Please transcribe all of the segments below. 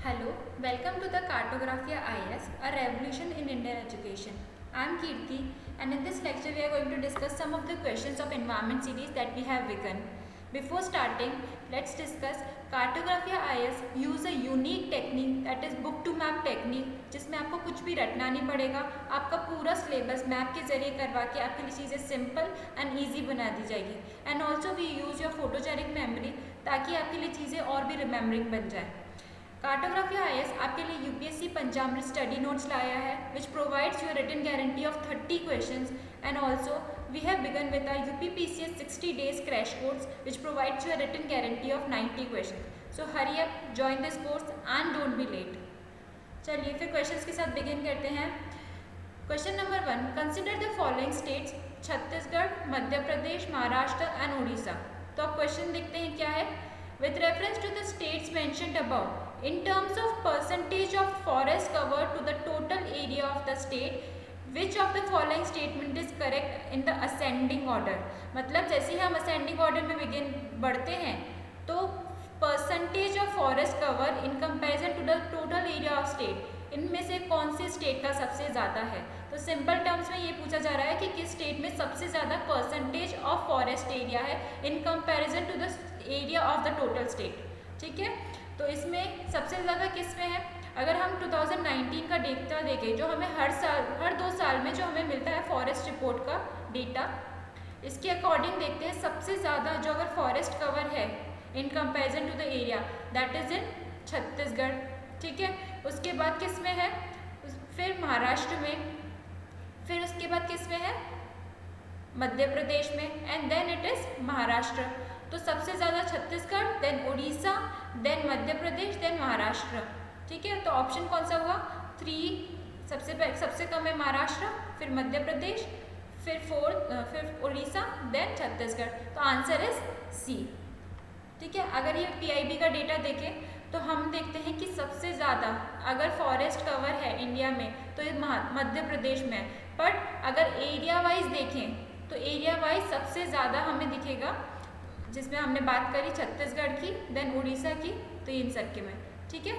Hello, welcome to the Cartographia IS, a revolution in Indian education. I am Kirti, and in this lecture we are going to discuss some of the questions of environment series that we have begun. Before starting, let's discuss Cartographia IS use a unique technique that is book to map technique, जिसमें आपको कुछ भी रटना नहीं पड़ेगा, आपका पूरा syllabus map के जरिए करवा के आपके लिए चीज़ें सिंपल एंड ईजी बना दी जाएगी. And also we use your photogenic memory ताकि आपके लिए चीज़ें और भी रिमेम्बरिंग बन जाए. कार्टोग्राफिया IS आपके लिए यूपीएससी पंचामृत स्टडी नोट्स लाया है which provides you written guarantee of 30 questions and also we have begun with UPPCS 60 days crash course which provides you written guarantee of 90 question. So hurry up, join this course and don't be late. चलिए फिर questions के साथ begin करते हैं. Question number 1, consider the following states Chhattisgarh, Madhya Pradesh, Maharashtra and Orissa. तो अब question देखते हैं क्या है. With reference to the states mentioned above, in terms of percentage of forest cover to the total area of the state, which of the following statement is correct in the ascending order? मतलब जैसे ही हम ascending order में बढ़ते हैं तो percentage of forest cover in comparison to the total area of state, इनमें से कौन से स्टेट का सबसे ज़्यादा है. तो सिंपल टर्म्स में ये पूछा जा रहा है कि किस स्टेट में सबसे ज़्यादा परसेंटेज ऑफ फॉरेस्ट एरिया है in comparison to the area of the total state. ठीक है, तो इसमें सबसे ज़्यादा किस में है. अगर हम 2019 का डेटा देखें जो हमें हर 2 साल में जो हमें मिलता है फॉरेस्ट रिपोर्ट का डेटा, इसके अकॉर्डिंग देखते हैं सबसे ज़्यादा जो अगर फॉरेस्ट कवर है in comparison to the area that is in Chhattisgarh. ठीक है, उसके बाद किस में है, फिर महाराष्ट्र में, फिर उसके बाद किस में है, मध्य प्रदेश में, and then it is Maharashtra. तो सबसे ज़्यादा Chhattisgarh, then Orissa, then Madhya Pradesh, then Maharashtra. ठीक है, तो ऑप्शन कौन सा हुआ 3. सबसे कम है महाराष्ट्र, फिर मध्य प्रदेश, फिर उड़ीसा, देन छत्तीसगढ़. तो आंसर इज सी. ठीक है, अगर ये PIB का डेटा देखें तो हम देखते हैं कि सबसे ज़्यादा अगर फॉरेस्ट कवर है इंडिया में तो ये मध्य प्रदेश में है. बट अगर एरिया वाइज देखें तो एरिया वाइज सबसे ज़्यादा हमें दिखेगा जिसमें हमने बात करी छत्तीसगढ़ की, देन उड़ीसा की, तो इन सब के में. ठीक है,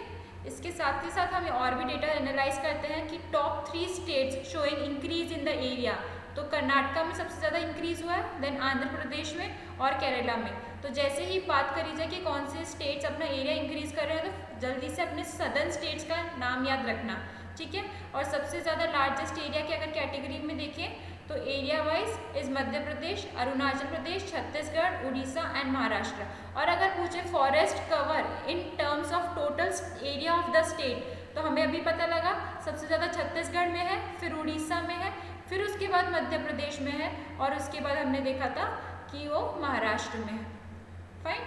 इसके साथ ही साथ हमें और भी डेटा एनालाइज करते हैं कि top 3 states showing increase in the area. तो कर्नाटका में सबसे ज़्यादा इंक्रीज हुआ है, देन आंध्र प्रदेश में और केरला में. तो जैसे ही बात करी जाए कि कौन से स्टेट्स अपना एरिया इंक्रीज कर रहे हैं तो जल्दी से अपने सदर्न स्टेट्स का नाम याद रखना. ठीक है, और सबसे ज़्यादा लार्जेस्ट एरिया की अगर कैटेगरी में देखें तो area wise is Madhya Pradesh, Arunachal Pradesh, Chhattisgarh, Orissa and Maharashtra. और अगर पूछे forest cover in terms of total area of the state तो हमें अभी पता लगा सबसे ज़्यादा छत्तीसगढ़ में है, फिर उड़ीसा में है, फिर उसके बाद मध्य प्रदेश में है, और उसके बाद हमने देखा था कि वो महाराष्ट्र में है. फाइन,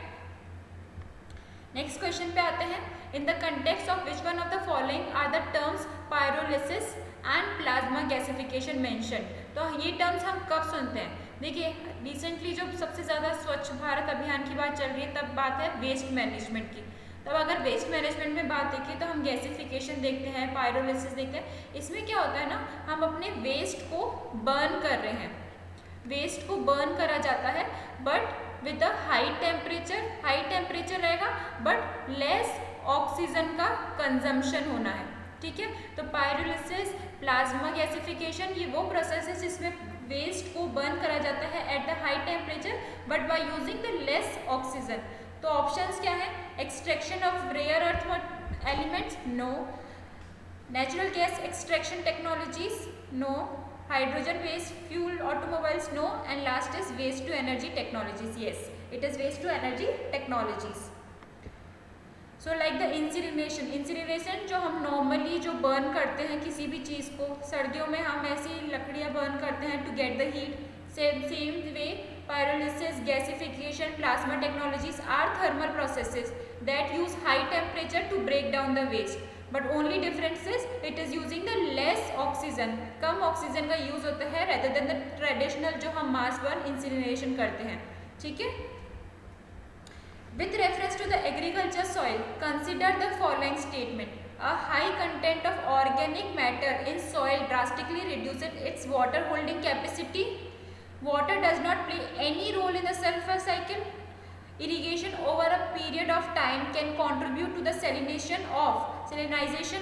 नेक्स्ट क्वेश्चन पे आते हैं. In the context of which one of the following are the terms pyrolysis and plasma gasification mention. तो ये टर्म्स हम कब सुनते हैं. देखिए रिसेंटली जो सबसे ज़्यादा स्वच्छ भारत अभियान की बात चल रही है तब बात है वेस्ट मैनेजमेंट की. तब अगर वेस्ट मैनेजमेंट में बात देखें तो हम गैसिफिकेशन देखते हैं, पायरोलिसिस देखते हैं. इसमें क्या होता है ना, हम अपने वेस्ट को बर्न कर रहे हैं, वेस्ट को बर्न करा जाता है but with a high temperature रहेगा बट लेस ऑक्सीजन का कंजम्पशन होना है. ठीक है, तो पायरोलिसिस, प्लाज्मा गैसिफिकेशन ये वो प्रोसेस है जिसमें वेस्ट को बर्न करा जाता है at the high temperature but by using the less oxygen. तो ऑप्शंस क्या है, extraction of rare earth elements, no. Natural gas extraction technologies, no. Hydrogen waste fuel automobiles, no. And last is waste to energy technologies. Yes, it is waste to energy technologies. So like the incineration जो हम normally जो burn करते हैं किसी भी चीज़ को, सर्दियों में हम ऐसी लकड़ियाँ बर्न करते हैं to get the heat. Same way pyrolysis, gasification, plasma technologies are thermal processes that use high temperature to break down the waste. But only difference is it is using the less oxygen. Come oxygen का use होता है rather than the traditional जो हम mass burn incineration करते हैं. ठीक है. With reference to the agriculture soil, consider the following statement. A high content of organic matter in soil drastically reduces its water holding capacity. Water does not play any role in the sulfur cycle. irrigation over a period of time can contribute to the salinization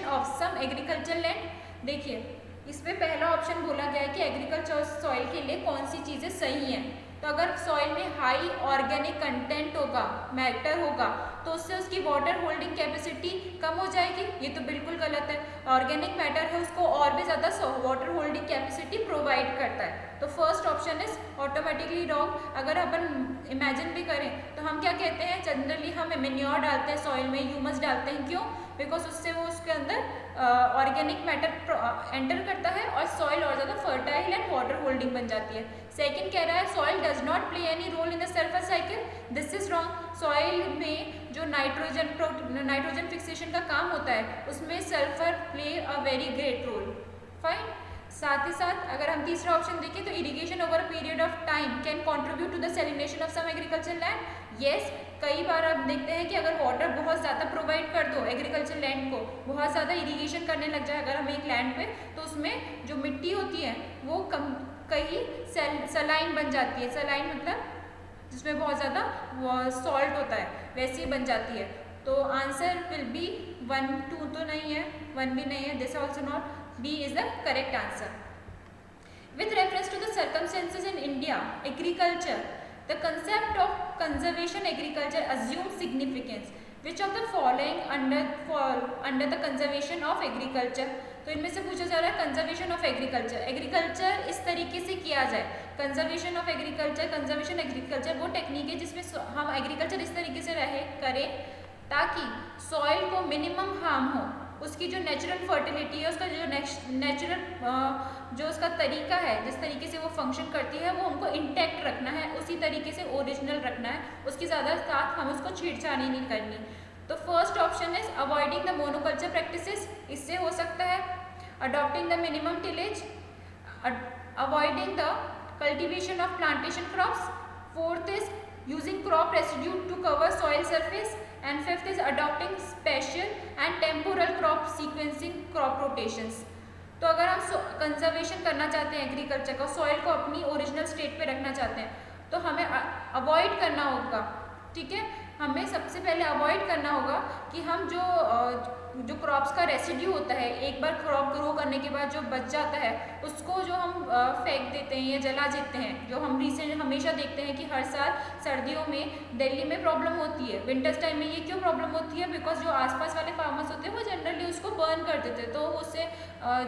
of some agricultural land. देखिए इसमें पहला option बोला गया है कि agriculture soil के लिए कौन सी चीज़ें सही हैं। तो अगर सॉइल में हाई ऑर्गेनिक कंटेंट होगा, मैटर होगा, तो उससे उसकी वाटर होल्डिंग कैपेसिटी कम हो जाएगी। ये तो बिल्कुल गलत है। ऑर्गेनिक मैटर है उसको और भी ज़्यादा वाटर होल्डिंग कैपेसिटी प्रोवाइड करता है। तो first option is automatically wrong. अगर अपन इमेजिन भी करें तो हम क्या कहते हैं, जनरली हम मेन्योर डालते हैं सॉइल में, ह्यूमस डालते हैं। क्यों? बिकॉज उससे वो उसके अंदर ऑर्गेनिक मैटर एंटर करता है और सॉइल और ज़्यादा फर्टाइल एंड वाटर होल्डिंग बन जाती है। सेकंड कह रहा है soil does not play any role in the sulphur cycle. This is wrong. Soil में जो नाइट्रोजन फिक्सेशन का काम होता है उसमें sulphur play a very great role. Fine. साथ ही साथ अगर हम तीसरा ऑप्शन देखें तो irrigation over a period of time can contribute to the salination of some agriculture land. Yes, कई बार आप देखते हैं कि अगर वाटर बहुत ज़्यादा प्रोवाइड कर दो एग्रीकल्चर लैंड को, बहुत ज़्यादा इरिगेशन करने लग जाए अगर हम एक लैंड पे, तो उसमें जो मिट्टी होती है वो कहीं सलाइन बन जाती है। सलाइन मतलब जिसमें बहुत ज़्यादा सॉल्ट होता है, वैसी बन जाती है। तो आंसर विल बी 1, 2 तो नहीं है, 1 भी नहीं है, this also not, B is the correct answer. With reference to the circumstances in India, agriculture, the concept of conservation agriculture assumes significance. Which of the following fall under the conservation of agriculture? तो इनमें से पूछा जा रहा है conservation of agriculture. Agriculture इस तरीके से किया जाए, conservation of agriculture, conservation agriculture वो टेक्निक है जिसमें हम एग्रीकल्चर इस तरीके से करें ताकि सॉइल को मिनिमम हार्म हो, उसकी जो नेचुरल फर्टिलिटी है, उसका जो नेचुरल जो उसका तरीका है, जिस तरीके से वो फंक्शन करती है, वो हमको इंटैक्ट रखना है, उसी तरीके से ओरिजिनल रखना है, उसकी ज़्यादा साथ हम उसको छेड़छाड़ी नहीं करनी। तो first option is avoiding the monoculture practices, इससे हो सकता है। Adopting the minimum tillage, avoiding the cultivation of plantation crops, fourth is using crop residue to cover soil surface, and fifth is adopting spatial and temporal crop sequencing, crop rotations. तो अगर हम conservation करना चाहते हैं agriculture का, soil को अपनी original state पे रखना चाहते हैं, तो हमें अवॉइड करना होगा, ठीक है, हमें सबसे पहले अवॉइड करना होगा कि हम जो क्रॉप्स का रेसिड्यू होता है, एक बार क्रॉप ग्रो करने के बाद जो बच जाता है उसको जो हम फेंक देते हैं या जला देते हैं, जो हम हमेशा देखते हैं कि हर साल सर्दियों में दिल्ली में प्रॉब्लम होती है। विंटर्स टाइम में ये क्यों प्रॉब्लम होती है? बिकॉज जो आसपास वाले फार्मर्स होते हैं वो जनरली उसको बर्न कर देते हैं, तो उससे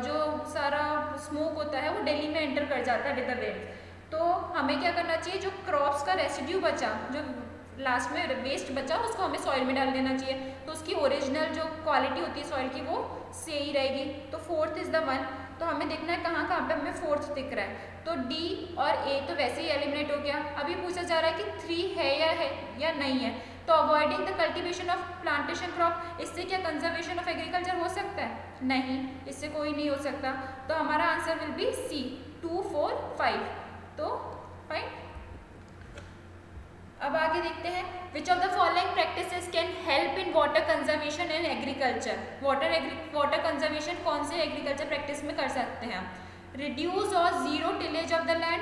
जो सारा स्मोक होता है वो दिल्ली में एंटर कर जाता है विद द विंड। तो हमें क्या करना चाहिए, जो क्रॉप्स का रेसिड्यू बचा, जो लास्ट में वेस्ट बचा, उसको हमें सॉइल में डाल देना चाहिए, तो उसकी ओरिजिनल जो क्वालिटी होती है सॉइल की वो सही रहेगी। तो फोर्थ इज द वन। तो हमें देखना है कहाँ कहाँ पे हमें फोर्थ दिख रहा है। तो डी और ए तो वैसे ही एलिमिनेट हो गया। अभी पूछा जा रहा है कि 3 है या नहीं है। तो avoiding the cultivation of plantation crop, इससे क्या कंजर्वेशन ऑफ एग्रीकल्चर हो सकता है? नहीं, इससे कोई नहीं हो सकता। तो हमारा आंसर विल बी सी, 2, 4, 5। तो फाइन। अब आगे देखते हैं, which of the following practices can help in water conservation in agriculture. Water conservation कौन से एग्रीकल्चर प्रैक्टिस में कर सकते हैं हम? रिड्यूस और zero tillage of the land,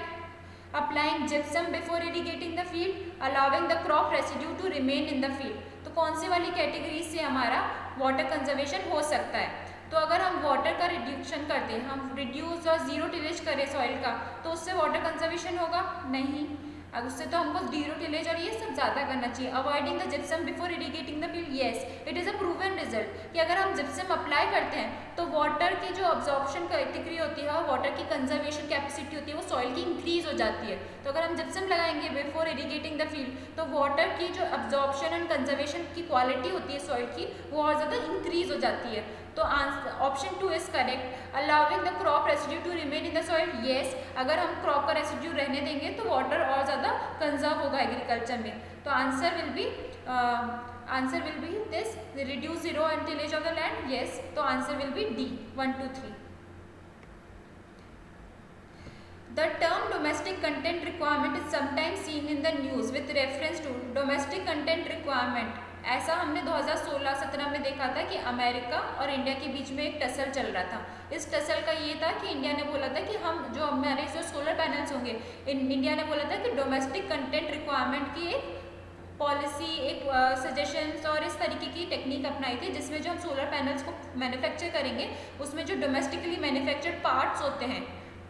applying gypsum before irrigating the field, allowing the crop residue to remain in the field. तो कौन सी वाली कैटेगरी से हमारा वाटर कंजर्वेशन हो सकता है? तो अगर हम वाटर का रिड्यूक्शन करते हैं, हम रिड्यूस और जीरो टिलेज करें सॉइल का, तो उससे वाटर कंजर्वेशन होगा? नहीं, अब उससे तो हमको जीरो टिलेज और ये सब ज़्यादा करना चाहिए। Avoiding the gypsum before irrigating the field, yes it is a proven result कि अगर हम जिप्सम अप्लाई करते हैं तो वाटर की जो अब्जॉर्प्शन कैटेगरी होती है और वाटर की कंजर्वेशन कैपेसिटी होती है वो सॉइल की इंक्रीज हो जाती है। तो अगर हम जिप्सम लगाएंगे बिफोर इरिगेटिंग द फील्ड, तो वाटर की जो अब्जॉर्प्शन एंड कंजर्वेशन की क्वालिटी होती है सॉइल की वो और ज़्यादा इंक्रीज हो जाती है। तो option 2 is correct. Allowing the crop residue to remain in the soil, yes अगर हम क्रॉप का रेसिड्यू रहने देंगे तो वाटर और ज़्यादा कंजर्व होगा एग्रीकल्चर में। तो answer will B this, reduce zero and tillage of the land, yes. तो answer will be D, 1, 2, 3। The term domestic content requirement is sometimes seen in the news with reference to domestic content requirement। ऐसा हमने 2016-17 में देखा था कि America और India के बीच में एक टसल चल रहा था। इस टसल का ये था कि इंडिया ने बोला था कि हम जो हमारे जो सोलर पैनल्स होंगे, इंडिया ने बोला था कि डोमेस्टिक कंटेंट रिक्वायरमेंट की एक पॉलिसी, एक सजेशंस और इस तरीके की टेक्निक अपनाई थी जिसमें जो हम सोलर पैनल्स को मैन्युफैक्चर करेंगे उसमें जो डोमेस्टिकली मैन्युफैक्चर्ड पार्ट्स होते हैं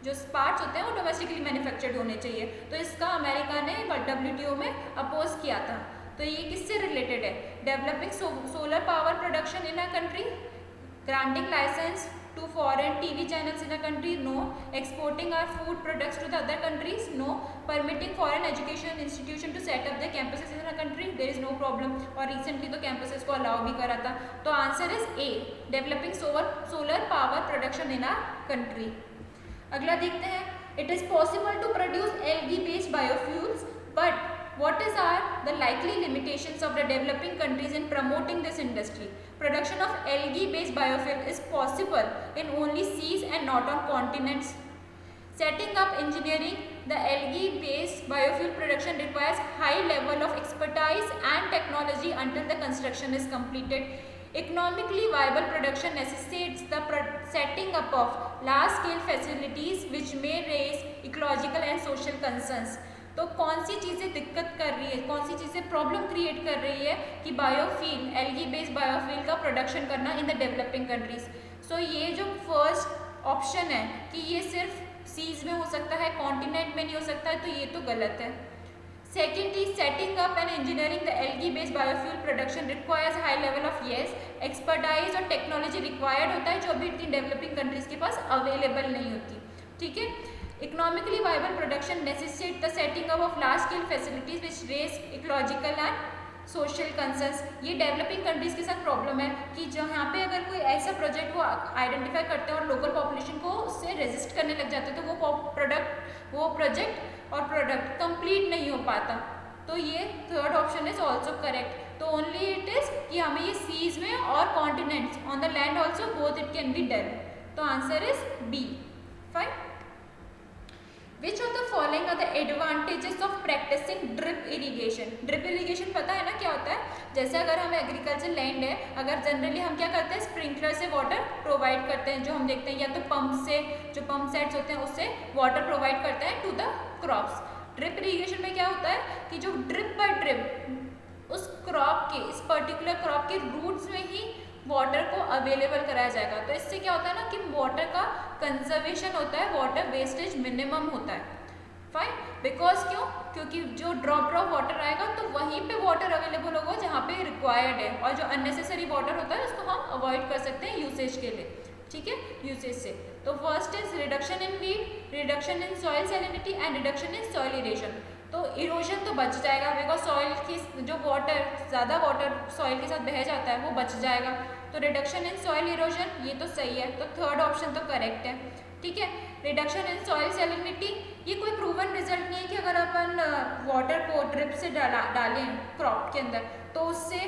वो डोमेस्टिकली मैन्युफैक्चर्ड होने चाहिए। तो इसका अमेरिका ने WTO में अपोज किया था। तो ये किससे रिलेटेड है? Developing solar power production in a country, granting license to foreign TV channels in a country, no. Exporting our food products to the other countries, no. Permitting foreign education institution to set up their campuses in a country, there is no problem. और recently तो campuses को allow भी करा था। तो answer is A, developing solar power production in a country। अगला देखते हैं, it is possible to produce algae based biofuels, but what are the likely limitations of the developing countries in promoting this industry? Production of algae-based biofuel is possible in only seas and not on continents. Setting up engineering the algae-based biofuel production requires high level of expertise and technology until the construction is completed. Economically viable production necessitates the setting up of large-scale facilities which may raise ecological and social concerns. तो कौन सी चीज़ें दिक्कत कर रही है, कौन सी चीज़ें problem create कर रही है कि बायोफ्यूल, एल्गी बेस्ड बायोफ्यूल का प्रोडक्शन करना इन द डेवलपिंग कंट्रीज? सो ये जो फर्स्ट ऑप्शन है कि ये सिर्फ सीज में हो सकता है, कॉन्टिनेंट में नहीं हो सकता है, तो ये तो गलत है। Secondly, setting up and engineering the algae based biofuel production requires high level of expertise और टेक्नोलॉजी रिक्वायर्ड होता है जो अभी इतनी डेवलपिंग कंट्रीज के पास अवेलेबल नहीं होती। ठीक है। Economically viable production necessitates the setting up of large scale facilities which raise ecological and social concerns। ये डेवलपिंग कंट्रीज के साथ प्रॉब्लम है कि जहाँ पे अगर कोई ऐसा प्रोजेक्ट वो आइडेंटिफाई करते हैं और लोकल पॉपुलेशन को उससे रेजिस्ट करने लग जाते हैं तो वो प्रोजेक्ट और प्रोडक्ट कंप्लीट नहीं हो पाता। तो ये third option is also correct. तो ओनली इट इज कि हमें ये सीज में और continents on the land also both it can be done. तो answer is B. Fine. Which of the following are the advantages of practicing drip irrigation? Drip irrigation पता है ना क्या होता है? जैसे अगर हमें एग्रीकल्चर लैंड है, अगर जनरली हम क्या करते हैं, स्प्रिंकलर से वाटर प्रोवाइड करते हैं, जो हम देखते हैं या तो पंप से, जो पंप सेट्स होते हैं उससे वाटर प्रोवाइड करते हैं to the crops. Drip irrigation में क्या होता है कि जो ड्रिप बाय ड्रिप उस क्रॉप के, इस पर्टिकुलर क्रॉप के रूट्स में ही वाटर को अवेलेबल कराया जाएगा। तो इससे क्या होता है ना कि वाटर का कंजर्वेशन होता है, वाटर वेस्टेज मिनिमम होता है। फाइन। बिकॉज क्योंकि जो ड्रॉप वाटर आएगा तो वहीं पे वाटर अवेलेबल होगा जहाँ पे रिक्वायर्ड है, और जो अननेसेसरी वाटर होता है उसको हम अवॉइड कर सकते हैं यूसेज के लिए। ठीक है, यूसेज से। तो first is reduction in weed, reduction in soil salinity and reduction in soil erosion. तो इरोजन तो बच जाएगा बिकॉज सॉइल की जो वाटर, ज़्यादा वाटर सॉइल के साथ बह जाता है वो बच जाएगा। तो रिडक्शन इन सॉइल इरोजन ये तो सही है, तो थर्ड ऑप्शन तो करेक्ट है। ठीक है। रिडक्शन इन सॉइल सैलिनिटी, ये कोई प्रूवन रिजल्ट नहीं है कि अगर अपन वाटर को ड्रिप से डालें क्रॉप के अंदर तो उससे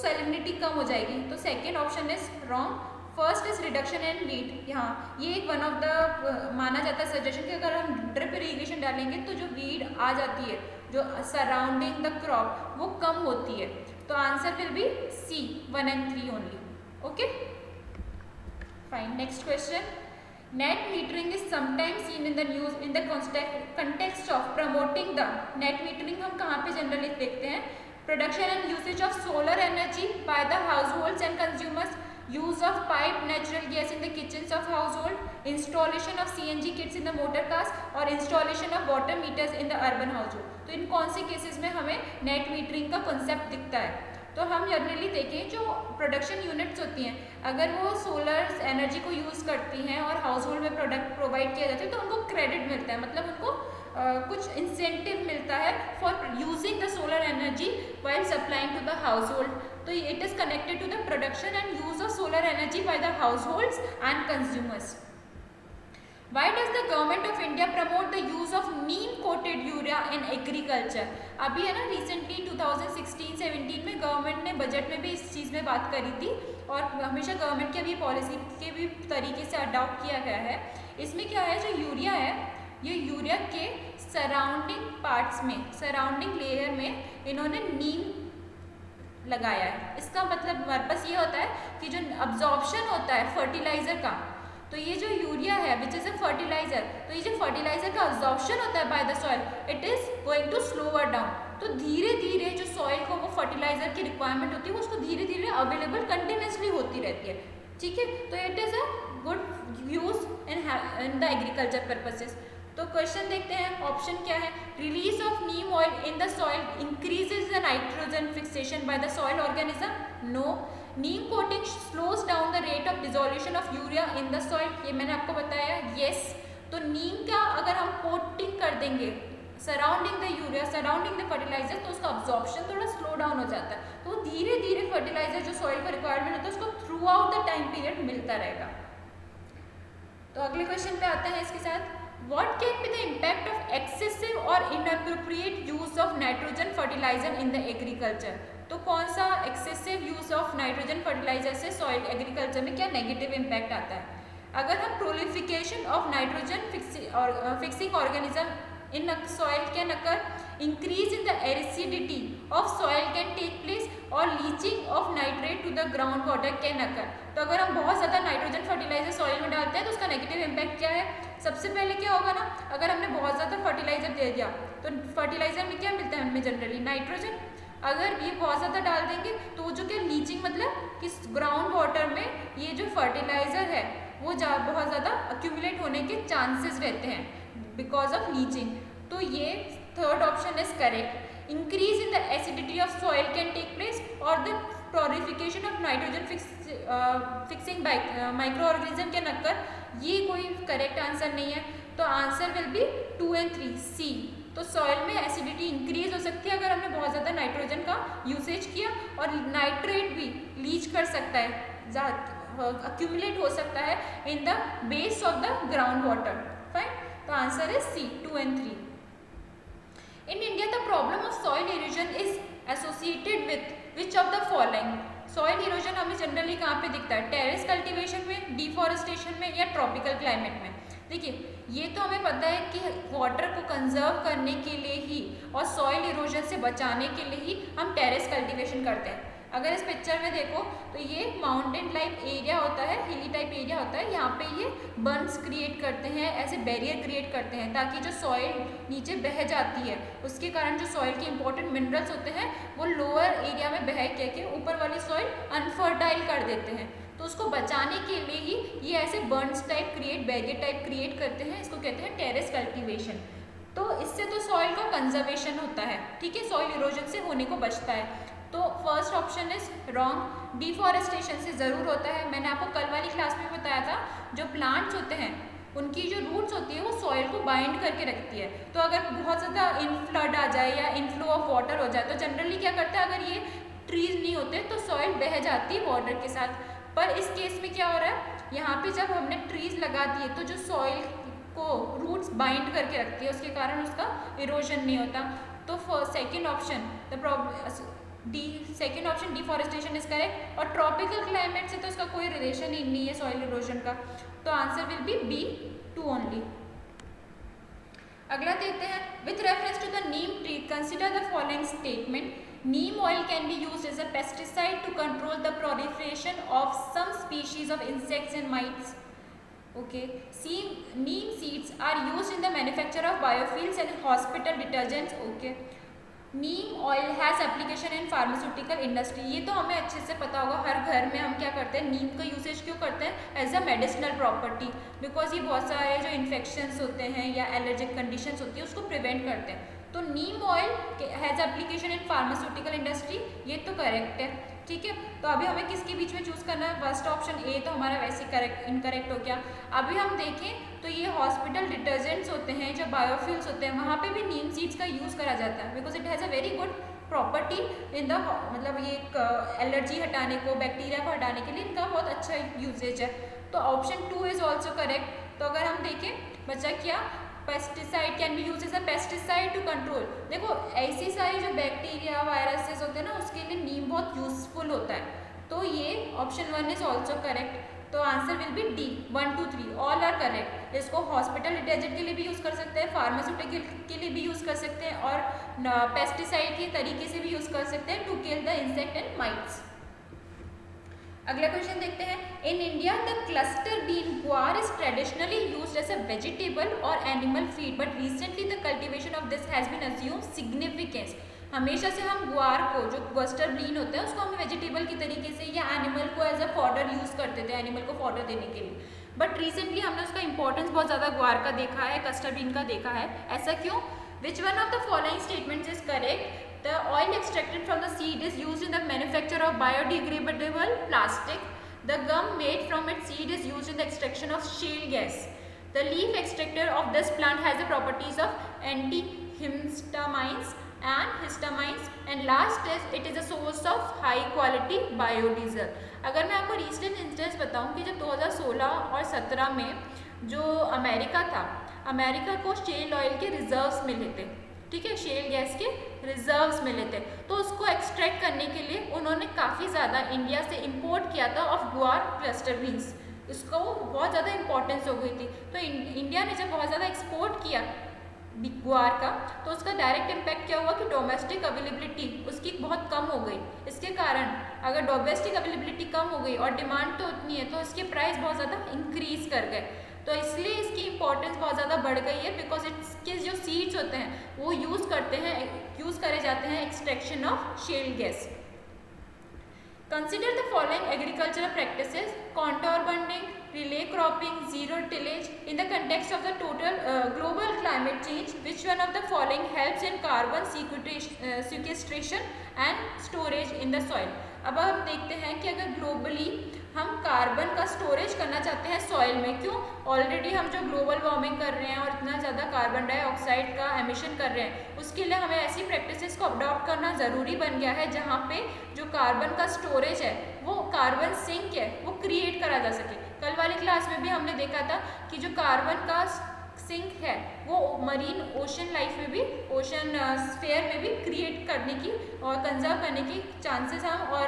सैलिनिटी कम हो जाएगी। तो second option is wrong. First is reduction in weed. यहाँ ये एक वन ऑफ द माना जाता है सजेशन कि अगर हम ड्रिप इरीगेशन डालेंगे तो जो वीड आ जाती है जो सराउंडिंग द क्रॉप वो कम होती है। तो answer will be C, 1 and 3 only. Okay, fine. Next question, net metering is sometimes seen in the news in the context of promoting the net metering. हम कहाँ पे जनरली देखते हैं? Production and usage of solar energy by the households and consumers, use of piped natural gas in the kitchens of household, installation of CNG kits in the motor cars और installation of water meters in the urban household। तो इन कौन से cases में हमें net metering का concept दिखता है? तो हम जनरली देखें जो प्रोडक्शन यूनिट्स होती हैं अगर वो सोलर एनर्जी को यूज़ करती हैं और हाउस होल्ड में प्रोडक्ट प्रोवाइड किया जाता है तो उनको क्रेडिट मिलता है, मतलब उनको कुछ इंसेंटिव मिलता है for using the solar energy while supplying to the household. तो it is connected to the production and use of solar energy by the households and consumers. Why does the government of India promote the use of neem coated urea in agriculture? अभी है ना recently 2016-17 में government ने budget में भी इस चीज़ में बात करी थी और हमेशा गवर्नमेंट के भी पॉलिसी के भी तरीके से अडॉप्ट किया गया है। इसमें क्या है, जो यूरिया है ये यूरिया के सराउंडिंग पार्ट्स में, सराउंडिंग लेयर में इन्होंने नीम लगाया है। इसका मतलब पर्पस ये होता है कि जो अब्जॉर्प्शन होता है फर्टिलाइजर का तो ये जो यूरिया है विच इज अ फर्टिलाइजर, तो ये जो फर्टिलाइजर का अब्जॉर्प्शन होता है by the soil, it is going to slower down. तो धीरे धीरे जो सॉइल को वो फर्टिलाइजर की रिक्वायरमेंट होती है वो उसको धीरे धीरे अवेलेबल कंटिन्यूसली होती रहती है, ठीक है। तो it is a good use in the agriculture purposes. तो क्वेश्चन देखते हैं, ऑप्शन क्या है, release of neem oil in the soil increases the nitrogen fixation by the soil organism, no. Neem coating slows down the rate of dissolution of urea in the soil, ये मैंने आपको बताया, yes. तो नीम का अगर हम कोटिंग कर देंगे surrounding the urea, surrounding the fertilizer, तो उसका अब्जॉर्प्शन थोड़ा स्लो डाउन हो जाता है, तो धीरे धीरे फर्टिलाइजर जो सॉइल का रिक्वायरमेंट होता है उसको through out the time period मिलता रहेगा। तो अगले क्वेश्चन पे आते हैं इसके साथ, What can be the impact of excessive or inappropriate use of nitrogen fertilizer in the agriculture? तो कौन सा excessive use of nitrogen fertiliser से सॉइल एग्रीकल्चर में क्या नेगेटिव इम्पैक्ट आता है? अगर हम prolification of nitrogen fixing organism in soil can occur, increase in the acidity of soil can take place और leaching of nitrate to the ground water can occur. तो अगर हम बहुत ज़्यादा नाइट्रोजन फर्टिलाइजर सॉइल में डालते हैं तो उसका नेगेटिव इम्पैक्ट क्या है? सबसे पहले क्या होगा ना, अगर हमने बहुत ज़्यादा फर्टिलाइजर दे दिया तो फर्टिलाइजर में क्या मिलता है हमें जनरली? नाइट्रोजन। अगर ये बहुत ज़्यादा डाल देंगे तो वो जो क्या लीचिंग, मतलब कि ग्राउंड वाटर में ये जो फर्टिलाइजर है वो बहुत ज़्यादा अक्यूमुलेट होने के चांसेस रहते हैं बिकॉज ऑफ लीचिंग। तो ये third option is correct. Increase in the acidity of soil can take place और the purification of nitrogen fixing micro organism can occur, ये कोई करेक्ट आंसर नहीं है। तो answer will be 2 and 3 C. तो soil में एसिडिटी इंक्रीज हो सकती है अगर हमने बहुत ज़्यादा नाइट्रोजन का यूसेज किया, और नाइट्रेट भी लीच कर सकता है, अक्यूमुलेट हो सकता है in the base of the ground water. Fine, तो answer is C 2 and 3। In India, the problem of soil erosion is associated with which of the following? Soil erosion हमें generally कहाँ पे दिखता है? टेरेस कल्टीवेशन में, deforestation में, या tropical climate में। देखिए ये तो हमें पता है कि वाटर को कंजर्व करने के लिए ही और सॉइल इरोजन से बचाने के लिए ही हम टेरेस कल्टीवेशन करते हैं। अगर इस पिक्चर में देखो तो ये माउंटेन टाइप एरिया होता है, हिली टाइप एरिया होता है, यहाँ पे ये बर्न्स क्रिएट करते हैं, ऐसे बैरियर क्रिएट करते हैं ताकि जो सॉइल नीचे बह जाती है उसके कारण जो सॉइल के इंपॉर्टेंट मिनरल्स होते हैं वो लोअर एरिया में बह के ऊपर वाली सॉइल अनफर्टाइल कर देते हैं। तो उसको बचाने के लिए ही ये ऐसे Burns type create, barrier type create करते हैं, इसको कहते हैं टेरेस कल्टीवेशन। तो इससे तो सॉइल का कंजर्वेशन होता है, ठीक है, सॉइल इरोजन से होने को बचता है। तो first option is wrong. Deforestation से ज़रूर होता है, मैंने आपको कल वाली क्लास में बताया था, जो प्लांट्स होते हैं उनकी जो रूट्स होती है वो सॉइल को बाइंड करके रखती है। तो अगर बहुत ज़्यादा फ्लड आ जाए या इनफ्लो ऑफ वाटर हो जाए तो जनरली क्या करते हैं, अगर ये ट्रीज नहीं होते तो सॉइल बह जाती है वाटर के साथ। पर इस केस में क्या हो रहा है, यहाँ पे जब हमने ट्रीज लगा दिए तो जो सॉइल को रूट्स बाइंड करके रखती है उसके कारण उसका इरोजन नहीं होता। तो second option second option deforestation is correct. और ट्रॉपिकल क्लाइमेट से तो इसका कोई रिलेशन ही नहीं है सॉइल इरोजन का, तो answer will be B 2 only. अगला देखते हैं, with reference to the neem tree consider the following statement. Neem oil can be used as a pesticide to control the proliferation of some species of insects and mites. Okay. Neem seeds are used in the manufacture of biofuels and hospital detergents. Okay. Neem oil has application in pharmaceutical industry, ये तो हमें अच्छे से पता होगा। हर घर में हम क्या करते हैं, नीम का यूसेज क्यों करते हैं? As a medicinal property, because ये बहुत सारे जो इन्फेक्शंस होते हैं या एलर्जिक कंडीशंस होती है उसको प्रिवेंट करते हैं। तो neem oil has application in pharmaceutical industry, ये तो करेक्ट है, ठीक है। तो अभी हमें किसके बीच में चूज़ करना है? फर्स्ट ऑप्शन ए तो हमारा वैसे करेक्ट इनकरेक्ट हो गया। अभी हम देखें तो ये हॉस्पिटल डिटर्जेंट्स होते हैं, जो बायोफ्यूल्स होते हैं, वहाँ पे भी नीम सीड्स का यूज़ करा जाता है because it has a very good property in the, मतलब ये एलर्जी हटाने को, बैक्टीरिया को हटाने के लिए इनका बहुत अच्छा यूजेज है। तो ऑप्शन 2 इज़ ऑल्सो करेक्ट। तो अगर हम देखें बच्चा क्या, pesticide can be use as a pesticide to control. देखो ऐसी सारी जो बैक्टीरिया वायरसेस होते हैं ना उसके लिए नीम बहुत यूजफुल होता है। तो ये ऑप्शन 1 इज ऑल्सो करेक्ट। तो answer will be D 1, 2, 3 all are correct. इसको हॉस्पिटल डिटर्जेंट के लिए भी यूज़ कर सकते हैं, फार्मास्यूटिकल के लिए भी यूज़ कर सकते हैं, और पेस्टिसाइड के तरीके से भी यूज़ कर सकते हैं to kill the insect and mites. अगला क्वेश्चन देखते हैं, in India the cluster bean guar is traditionally used as a vegetable और animal feed, but recently the cultivation of this has been assumed significance. हमेशा से हम गुआर को, जो क्लस्टर बीन होता है, उसको हम वेजिटेबल की तरीके से या एनिमल को एज अ फॉडर यूज करते थे, एनिमल को फॉडर देने के लिए, बट रिसेंटली हमने उसका इंपॉर्टेंस बहुत ज़्यादा गुआर का देखा है, क्लस्टर बीन का देखा है। ऐसा क्यों? विच one of the following statements is correct? The oil extracted from the seed is used in the manufacture of biodegradable plastic. The gum made from its seed is used in the extraction of shale gas. The leaf extractor of this plant has the properties of antihistamines and histamines. And last is it is a source of high quality biodiesel. अगर मैं आपको recent instance बताऊं कि जब 2016 और 17 में जो America था, अमेरिका को शेल ऑयल के रिजर्व्स मिले थे, ठीक है, शेल गैस के रिजर्व्स मिले थे, तो उसको एक्सट्रैक्ट करने के लिए उन्होंने काफ़ी ज़्यादा इंडिया से इंपोर्ट किया था ऑफ गुआर क्लस्टर बीन्स। इसको बहुत ज़्यादा इंपॉर्टेंस हो गई थी, तो इंडिया ने जब बहुत ज़्यादा एक्सपोर्ट किया गुआर का, तो उसका डायरेक्ट इम्पैक्ट क्या हुआ कि डोमेस्टिक अवेलेबिलिटी उसकी बहुत कम हो गई। इसके कारण अगर डोमेस्टिक अवेलेबिलिटी कम हो गई और डिमांड तो उतनी है, तो इसके प्राइस बहुत ज़्यादा इंक्रीज कर गए, तो इसलिए इसकी इंपॉर्टेंस बहुत ज़्यादा बढ़ गई है, बिकॉज इसके जो सीड्स होते हैं वो यूज़ करे जाते हैं extraction of shell gas. Consider the following agricultural practices: contour bunding, relay cropping, zero tillage in the context of the total global climate change. Which one of the following helps in carbon sequestration and storage in the soil. अब हम देखते हैं कि अगर globally हम carbon का storage करना चाहते हैं सॉइल में, क्यों? ऑलरेडी हम जो ग्लोबल वार्मिंग कर रहे हैं और इतना ज़्यादा कार्बन डाइऑक्साइड का एमिशन कर रहे हैं, उसके लिए हमें ऐसी प्रैक्टिसेस को अडॉप्ट करना ज़रूरी बन गया है जहाँ पे जो कार्बन का स्टोरेज है, वो कार्बन सिंक है, वो क्रिएट करा जा सके। कल वाली क्लास में भी हमने देखा था कि जो कार्बन का सिंक है वो मरीन ओशन लाइफ में भी, ओशन स्फीयर में भी क्रिएट करने की और कंजर्व करने की चांसेस हम और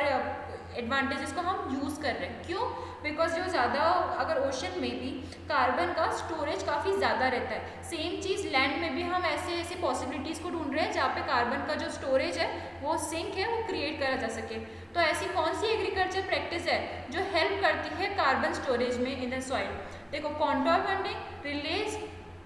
एडवांटेजेस को हम यूज़ कर रहे हैं। क्यों? बिकॉज जो ज़्यादा अगर ओशन में भी कार्बन का स्टोरेज काफ़ी ज़्यादा रहता है, सेम चीज़ लैंड में भी हम ऐसे पॉसिबिलिटीज़ को ढूंढ रहे हैं जहाँ पे कार्बन का जो स्टोरेज है, वो सिंक है, वो क्रिएट करा जा सके। तो ऐसी कौन सी एग्रीकल्चर प्रैक्टिस है जो हेल्प करती है कार्बन स्टोरेज में इन द सॉइल? देखो, contour bunding, release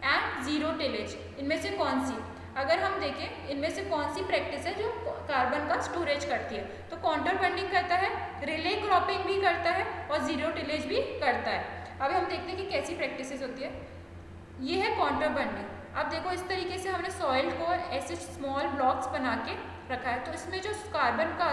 and zero tillage, इनमें से कौन सी, अगर हम देखें इनमें से कौन सी प्रैक्टिस है जो कार्बन का स्टोरेज करती है, तो कॉन्टोर बंडिंग करता है, रिले क्रॉपिंग भी करता है और जीरो टिलेज भी करता है। अब हम देखते हैं कि कैसी प्रैक्टिसेस होती है। ये है कॉन्टोर बंडिंग। अब देखो, इस तरीके से हमने सॉइल को ऐसे स्मॉल ब्लॉक्स बना के रखा है, तो इसमें जो कार्बन का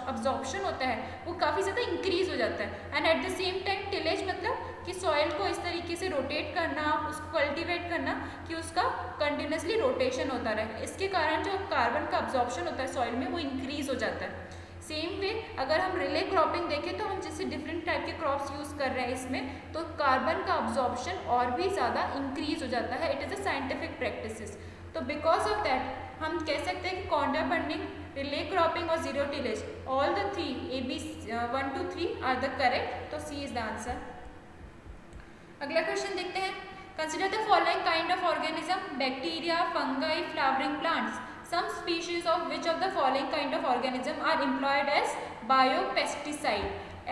अब्जॉर्प्शन होता है वो काफ़ी ज़्यादा इंक्रीज हो जाता है। And at the same time tillage मतलब कि सॉइल को इस तरीके से रोटेट करना, उसको कल्टीवेट करना कि उसका कंटिन्यूसली रोटेशन होता रहे। इसके कारण जो कार्बन का अब्जॉर्प्शन होता है सॉइल में वो इंक्रीज हो जाता है। सेम वे अगर हम रिले क्रॉपिंग देखें तो हम जैसे डिफरेंट टाइप के क्रॉप्स यूज़ कर रहे हैं इसमें, तो कार्बन का अब्जॉर्प्शन और भी ज़्यादा इंक्रीज हो जाता है। It is a scientific practices. तो बिकॉज ऑफ दैट हम कह सकते हैं कि कॉन्टोर बंडिंग, रिले क्रॉपिंग और zero tillage, all the three AB 1 to 3 are the correct. तो सी इज द आंसर। अगला क्वेश्चन देखते हैं। Consider the following kind of organism: bacteria, fungi, flowering plants. Some species of which of the following kind of organism are employed as biopesticide?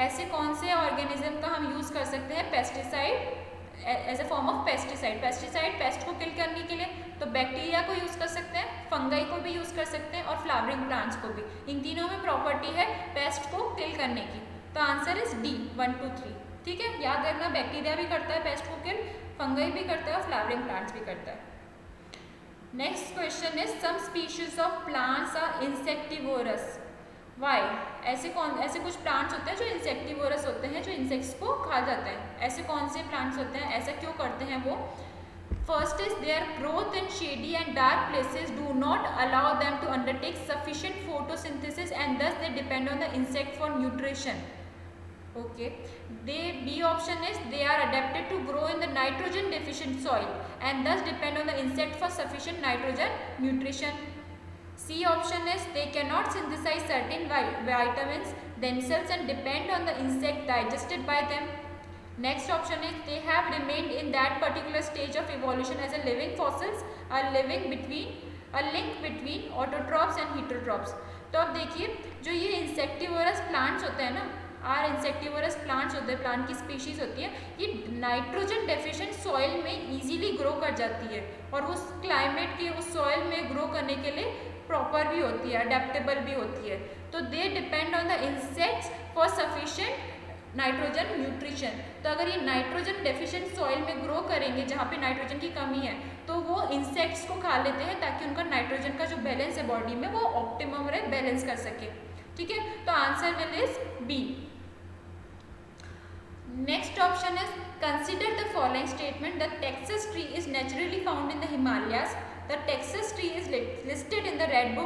ऐसे कौन से organism का हम use कर सकते हैं pesticide as a form of pesticide? Pesticide pest को kill करने के लिए तो बैक्टीरिया को यूज़ कर सकते हैं, फंगाई को भी यूज़ कर सकते हैं और फ्लावरिंग प्लांट्स को भी। इन तीनों में प्रॉपर्टी है पेस्ट को किल करने की। तो आंसर इज D 1 to 3। ठीक है, याद रखना, बैक्टीरिया भी करता है पेस्ट को किल, फंगाई भी करता है और फ्लावरिंग प्लांट्स भी करता है। Next question is some species of plants are insectivorous. Why? ऐसे कुछ प्लांट्स होते हैं जो इंसेक्टिवोरस होते हैं, जो इंसेक्ट्स को खा जाते हैं। ऐसे कौन से प्लांट्स होते हैं, ऐसा क्यों करते हैं वो? First is their growth in shady and dark places do not allow them to undertake sufficient photosynthesis and thus they depend on the insect for nutrition. Okay. B option is they are adapted to grow in the nitrogen deficient soil and thus depend on the insect for sufficient nitrogen nutrition. C option is they cannot synthesize certain vitamins themselves and depend on the insect digested by them. Next option is they have remained in that particular stage of evolution as a living fossils, a link between autotrophs and heterotrophs. तो अब देखिए, जो ये insectivorous plants होते हैं ना, are insectivorous plants होते हैं, प्लांट की स्पीशीज होती है, ये नाइट्रोजन डेफिशिएंट सॉइल में इजीली ग्रो कर जाती है और उस क्लाइमेट के उस सॉइल में ग्रो करने के लिए प्रॉपर भी होती है, अडेप्टेबल भी होती है। तो they depend on the insects for sufficient nitrogen nutrition. तो अगर ये नाइट्रोजन डेफिशिएंट सॉइल में ग्रो करेंगे जहाँ पे नाइट्रोजन की कमी है, तो वो इंसेक्ट्स को खा लेते हैं ताकि उनका नाइट्रोजन का जो बैलेंस है बॉडी में वो ऑप्टिमम रहे, बैलेंस कर सके। ठीक है, तो answer will is B. Next option is consider the following statement, the taxus tree is naturally found in the Himalayas, the taxus tree is listed in the red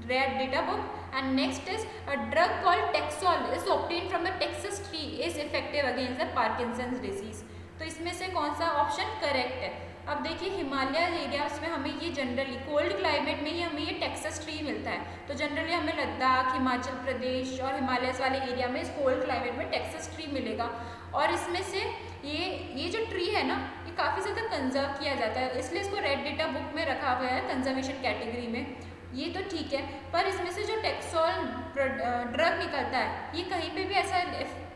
data book, and next is a drug called Taxol is obtained from the Texas tree is effective against the Parkinson's disease। तो इसमें से कौन सा option correct है? अब देखिए Himalaya areas में हमें ये जनरली कोल्ड क्लाइमेट में ही हमें ये टेक्सास ट्री मिलता है। तो जनरली हमें लद्दाख, हिमाचल प्रदेश और हिमालयस वाले एरिया में इस कोल्ड क्लाइमेट में टेक्सास ट्री मिलेगा। और इसमें से ये जो ट्री है ना, ये काफ़ी ज़्यादा कंजर्व किया जाता है, इसलिए इसको रेड डेटा बुक में रखा हुआ है कंजर्वेशन कैटेगरी में। ये तो ठीक है, पर इसमें से जो टैक्सोल ड्रग निकलता है ये कहीं पे भी ऐसा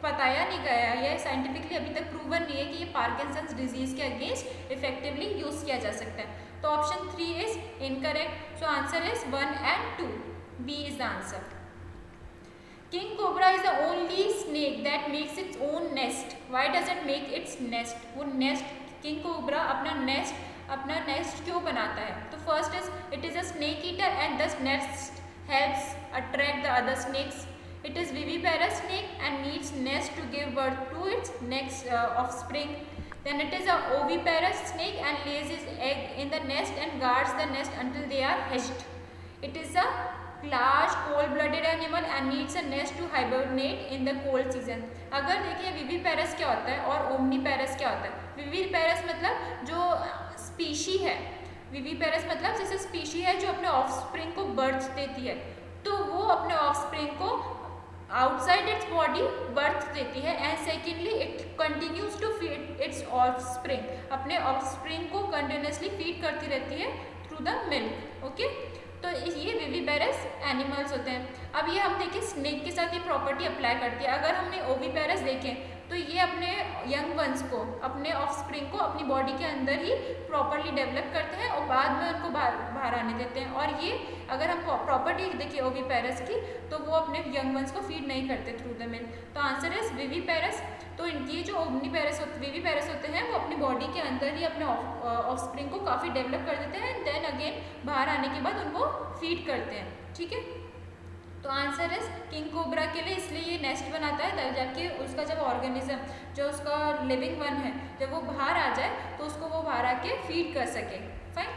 बताया नहीं गया है, यह साइंटिफिकली अभी तक प्रूवन नहीं है कि ये पार्किंसंस डिजीज के अगेंस्ट इफेक्टिवली यूज किया जा सकता है। तो option 3 is incorrect. So answer is 1 and 2, B is the answer. King cobra is the only snake that makes its own nest. Why does it make its nest? वो nest king cobra अपना nest क्यों बनाता है? तो first is it is a snake eater and this nest helps attract the other snacks. It is viviparous snake and needs nest to give birth to its next offspring. Then it is a oviparous snake and lays its egg in the nest and guards the nest until they are hatched. It is a large cold-blooded animal and needs a nest to hibernate in the cold season. अगर देखिए viviparous क्या होता है और ओमनीपेरस क्या होता है? Viviparous मतलब जो स्पीशी है, विविपेरस मतलब जैसे स्पीशी है जो अपने ऑफस्प्रिंग को बर्थ देती है, तो वो अपने ऑफस्प्रिंग को आउटसाइड इट्स बॉडी बर्थ देती है and secondly it continues to feed its offspring, अपने ऑफस्प्रिंग को कंटिन्यूसली फीड करती रहती है थ्रू द मिल्क। ओके, तो ये विविपेरस एनिमल्स होते हैं। अब ये हम देखें स्नेक के साथ ये प्रॉपर्टी अप्लाई करती है। अगर हमने ओविपेरस देखें तो ये अपने यंग वंस को, अपने ऑफस्प्रिंग को अपनी बॉडी के अंदर ही प्रॉपरली डेवलप करते हैं और बाद में उनको बाहर आने देते हैं। और ये अगर हम प्रॉपर्टी देखिए ओविपेरस की, तो वो अपने यंग वंस को फीड नहीं करते थ्रू द मिल्क। तो आंसर इज विविपेरस। तो इनकी जो विविपेरस होते हैं वो अपनी बॉडी के अंदर ही अपने ऑफस्प्रिंग को काफ़ी डेवलप कर देते हैं, देन अगेन बाहर आने के बाद उनको फीड करते हैं। ठीक है, तो आंसर इज किंग कोबरा के लिए इसलिए ये नेस्ट बनाता है ताकि उसका जब ऑर्गेनिज्म जो उसका लिविंग वन है जब वो बाहर आ जाए तो उसको वो बाहर आके फीड कर सके। Fine.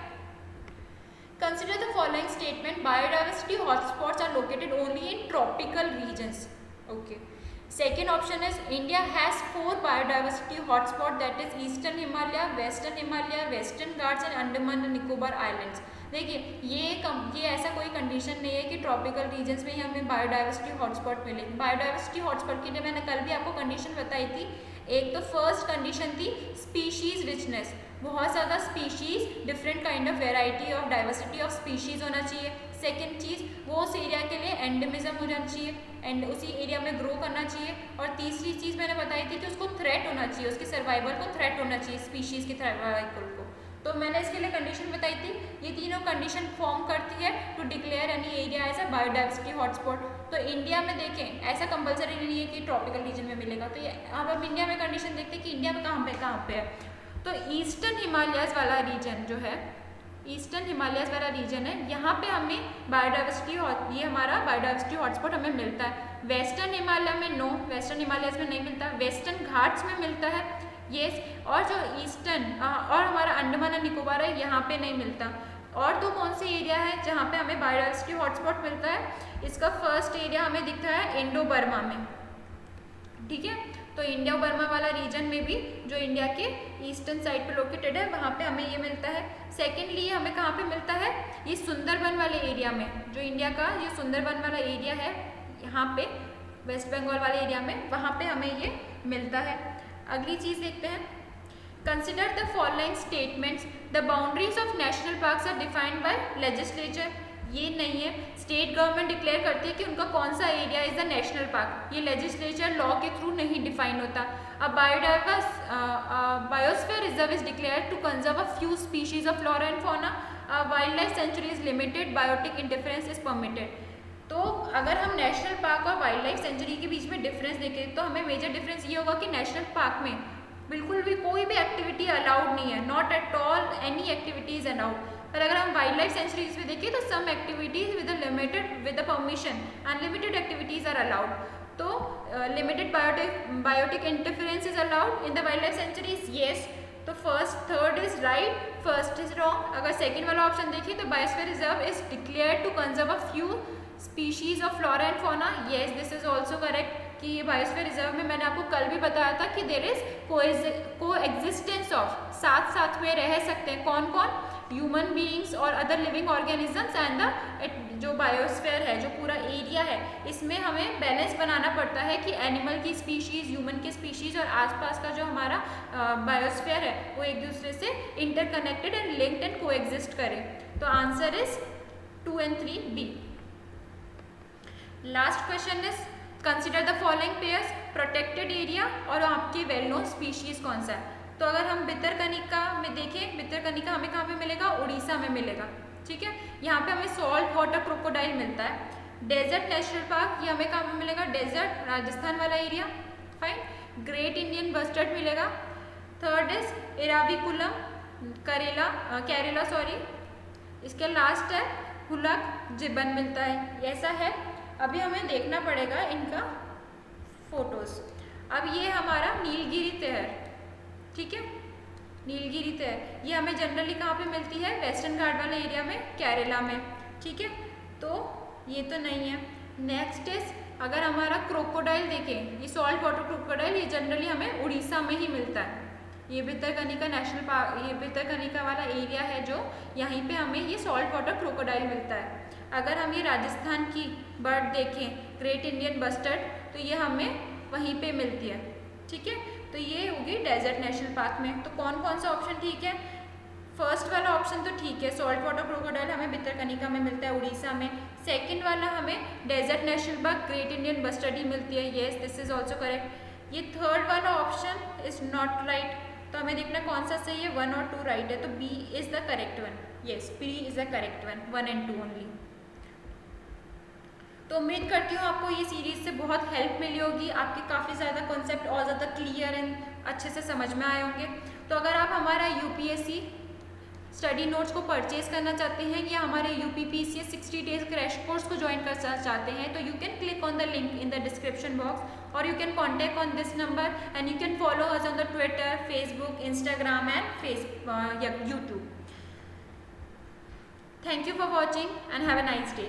Consider the following statement, biodiversity hotspots are located only in tropical regions. Okay, second option is India has 4 biodiversity hotspot, that is Eastern Himalaya, Western Ghats and Andaman and Nicobar Islands। देखिए ये ऐसा कोई condition नहीं है कि tropical regions में ही हमें biodiversity hotspot मिले। बायोडाइवर्सिटी हॉटस्पॉट के लिए मैंने कल भी आपको कंडीशन बताई थी। एक तो फर्स्ट कंडीशन थी स्पीशीज़ रिचनेस, बहुत ज़्यादा species, different kind of variety of diversity of species होना चाहिए। सेकेंड चीज़ वो उस एरिया के लिए एंडेमिज्म हो जाना चाहिए एंड उसी एरिया में ग्रो करना चाहिए। और तीसरी चीज़ मैंने बताई थी कि उसको थ्रेट होना चाहिए, उसके सर्वाइवल को थ्रेट होना चाहिए, स्पीशीज़ के सर्वाइवल को। तो मैंने इसके लिए कंडीशन बताई थी। ये तीनों कंडीशन फॉर्म करती है to declare any area as a biodiversity hotspot. तो इंडिया में देखें ऐसा कंपलसरी नहीं है कि ट्रॉपिकल रीजन में मिलेगा। तो ये अब हम इंडिया में कंडीशन देखते हैं कि इंडिया में कहाँ पे है। तो ईस्टर्न हिमालयाज वाला रीजन जो है, ईस्टर्न हिमालयाज वाला रीजन है, यहाँ पे हमें बायोडाइवर्सिटी, ये हमारा बायोडाइवर्सिटी हॉटस्पॉट हमें मिलता है। वेस्टर्न हिमालय में नो, वेस्टर्न हिमालयाज में नहीं मिलता। वेस्टर्न घाट्स में मिलता है यस, और जो ईस्टर्न और हमारा अंडमान एंड निकोबार है यहाँ पे नहीं मिलता। और तो कौन सी एरिया है जहाँ पे हमें बायोडाइवर्सिटी हॉटस्पॉट मिलता है? इसका फर्स्ट एरिया हमें दिखता है इंडो बर्मा में। ठीक है, तो इंडिया बर्मा वाला रीजन में भी जो इंडिया के ईस्टर्न साइड पे लोकेटेड है वहाँ पे हमें ये मिलता है। सेकेंडली हमें कहाँ पे मिलता है? ये सुंदरबन वाले एरिया में, जो इंडिया का ये सुंदरबन वाला एरिया है यहाँ पे वेस्ट बंगाल वाले एरिया में, वहाँ पे हमें ये मिलता है। अगली चीज़ देखते हैं, consider the following statements, the boundaries of national parks are defined by legislature. ये नहीं है। स्टेट गवर्नमेंट डिक्लेयर करती है कि उनका कौन सा area is the national park, ये लेजिस्लेचर लॉ के थ्रू नहीं डिफाइन होता। A biosphere reserve is declared to conserve a few species of flora and fauna. A wildlife sanctuary is limited. Biotic interference is permitted. तो अगर हम national park और wild life sanctuary के बीच में difference देखें तो हमें मेजर डिफरेंस ये होगा कि नेशनल पार्क में बिल्कुल भी कोई भी एक्टिविटी अलाउड नहीं है, not at all any activity is allowed. पर अगर हम वाइल्ड लाइफ सेंचुरीज में देखें तो some activities with limited with permission, unlimited activities are allowed. तो limited biotic interference is allowed in the wild life sanctuaries, yes. तो first third is right, first is wrong. अगर second वाला option देखें तो biosphere reserve is declared to conserve a few species of flora and fauna, yes this is also correct. कि ये biosphere reserve में मैंने आपको कल भी बताया था कि देर इज को एग्जिस्टेंस ऑफ, साथ साथ में रह सकते हैं कौन कौन, ह्यूमन बीइंग्स और other living organisms and the जो बायोस्फीयर है, जो पूरा एरिया है, इसमें हमें बैलेंस बनाना पड़ता है कि एनिमल की स्पीशीज, ह्यूमन की स्पीशीज और आसपास का जो हमारा बायोस्फीयर है वो एक दूसरे से इंटरकनेक्टेड एंड लिंक्ड एंड को एग्जिस्ट करे। तो answer is 2 and 3 B। Last question is consider the following pairs, protected area और आपके वेल नोन स्पीशीज कौन सा है। तो अगर हम भितरकनिका में देखें, भितरकनिका हमें कहाँ पे मिलेगा, उड़ीसा में मिलेगा, ठीक है। यहाँ पे हमें सॉल्ट वाटर क्रोकोडाइल मिलता है। डेजर्ट नेशनल पार्क, ये हमें कहाँ पे मिलेगा, डेजर्ट राजस्थान वाला area, fine. Great Indian bustard मिलेगा। Third is Eravikulam Kerala sorry. इसके लास्ट है हुलक जिबन मिलता है, ऐसा है। अभी हमें देखना पड़ेगा इनका फोटोज। अब ये हमारा नीलगिरी तहर, ठीक है, नीलगिरी तहर ये हमें जनरली कहाँ पे मिलती है, वेस्टर्न घाट वाले एरिया में, केरला में, ठीक है। तो ये तो नहीं है। नेक्स्ट इज अगर हमारा क्रोकोडाइल देखें, ये सॉल्ट वाटर क्रोकोडाइल, ये जनरली हमें उड़ीसा में ही मिलता है। ये भितरकनिका नेशनल पार्क, ये भितरकनिका वाला एरिया है जो, यहीं पे हमें ये सॉल्ट वाटर क्रोकोडाइल मिलता है। अगर हम ये राजस्थान की बर्ड देखें, ग्रेट इंडियन बस्टर्ड, तो ये हमें वहीं पे मिलती है, ठीक है। तो ये होगी डेजर्ट नेशनल पार्क में। तो कौन कौन सा ऑप्शन ठीक है, फर्स्ट वाला ऑप्शन तो ठीक है, सॉल्ट वाटर क्रोकोडाइल हमें भितरकनिका में मिलता है उड़ीसा में। सेकंड वाला हमें desert national park great Indian bustard ही मिलती है, yes this is also correct. ये थर्ड वाला ऑप्शन इज नॉट राइट, तो हमें देखना कौन सा सही है, 1 और 2 राइट है, तो B is the correct one, yes B is the correct one, 1 and 2 only. तो उम्मीद करती हूँ आपको ये सीरीज से बहुत हेल्प मिली होगी, आपके काफ़ी ज़्यादा कॉन्सेप्ट और ज़्यादा क्लियर एंड अच्छे से समझ में आए होंगे। तो अगर आप हमारा यूपीएससी स्टडी नोट्स को परचेज करना चाहते हैं या हमारे यूपीपीसीएस 60 डेज क्रैश कोर्स को ज्वाइन करना चाहते हैं, तो you can click on the link in the description box और you can contact on this number and you can follow us on the Twitter, Facebook, Instagram and YouTube. Thank you for watching and have a nice day.